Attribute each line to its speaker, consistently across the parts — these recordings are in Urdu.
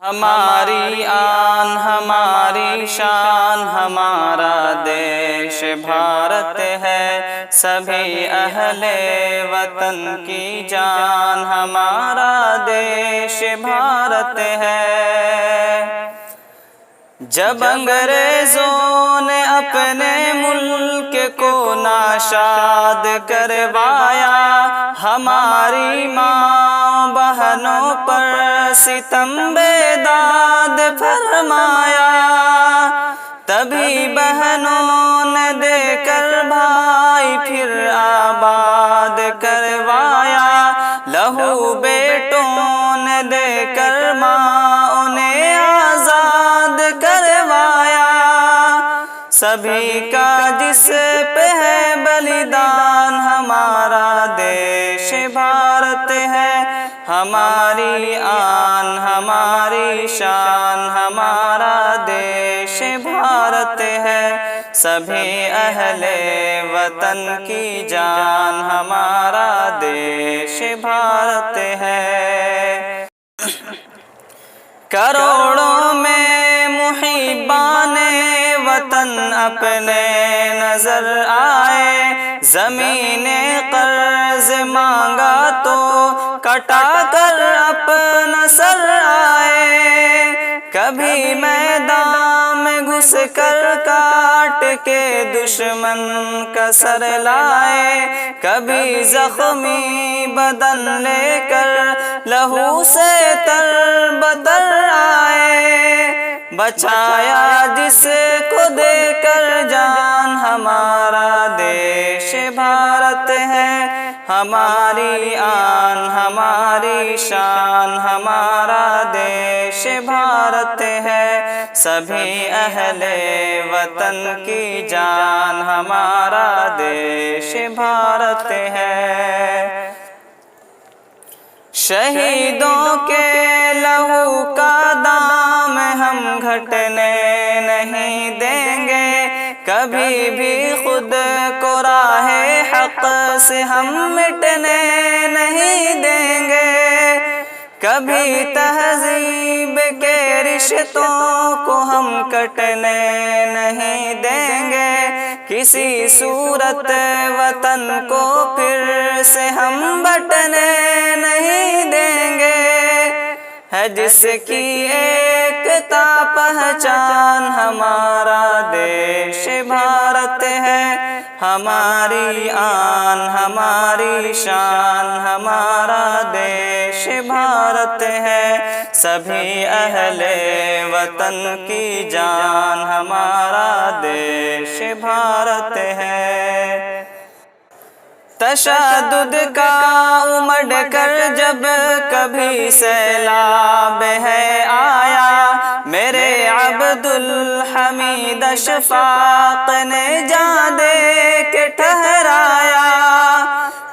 Speaker 1: ہماری آن ہماری شان ہمارا دیش بھارت ہے، سبھی اہل وطن کی جان ہمارا دیش بھارت ہے۔ جب انگریزوں نے اپنے ملک کو ناشاد کروایا، ہماری ماں بہنوں پر ستم بیداد فرمایا، تبھی بہنوں نے دے کر بھائی پھر آباد کروایا، لہو بیٹوں نے دے کر ماں انہیں آزاد کروایا، سبھی کا جس پہ ہے بلیدان ہمارا دیش بھارت ہے، ہماری آن ہماری شان ہمارا دیش بھارت ہے، سبھی اہل وطن کی جان ہمارا دیش بھارت ہے۔ کروڑوں میں محبان وطن اپنے نظر آئے، زمین قرض مانگا تو کٹا کر اپنا سر آئے، کبھی میدان میں گھس کر کاٹ کے دشمن کا سر لائے، کبھی زخمی بدن لے کر لہو سے تر بدر آئے، بچایا جس کو دے کر جان ہمارا دیش بھارت ہے، ہماری آن ہماری شان ہمارا دیش بھارت ہے، سبھی اہل وطن کی جان ہمارا دیش بھارت ہے۔ شہیدوں کے لہو کا دام ہم گھٹنے نہیں دیں گے، کبھی بھی خود کو راہ حق سے ہم مٹنے نہیں دیں گے، کبھی تہذیب کے رشتوں کو ہم کٹنے نہیں دیں گے، کسی صورت وطن کو پھر سے ہم بٹنے نہیں دیں گے، ہے جس کی ایکتا پہچان ہمارا دیش بھارت ہے، ہماری آن ہماری شان ہمارا دیش بھارت ہے، سبھی اہل وطن کی جان ہمارا دیش بھارت ہے۔ تشدد کا امڑ کر جب کبھی سیلاب ہے آیا، میرے عبدالحمید اشفاق نے جان دے کے ٹھہرایا،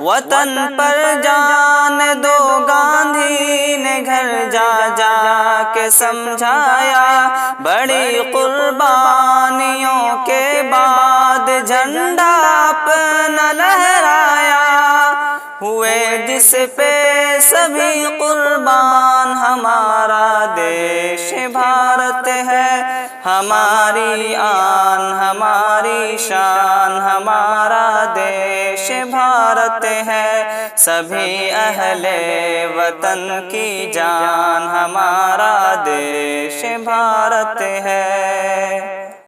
Speaker 1: وطن پر جان دو گاندھی نے گھر جا جا کے سمجھایا، بڑی قربانیوں کے بعد جھنڈا اپنا لہرایا، ہوئے جس پہ سبھی قربان ہمارا دیش بھارت ہے، ہماری آن ہماری شان ہمارا دیش بھارت ہے، سبھی اہل وطن کی جان ہمارا دیش بھارت ہے۔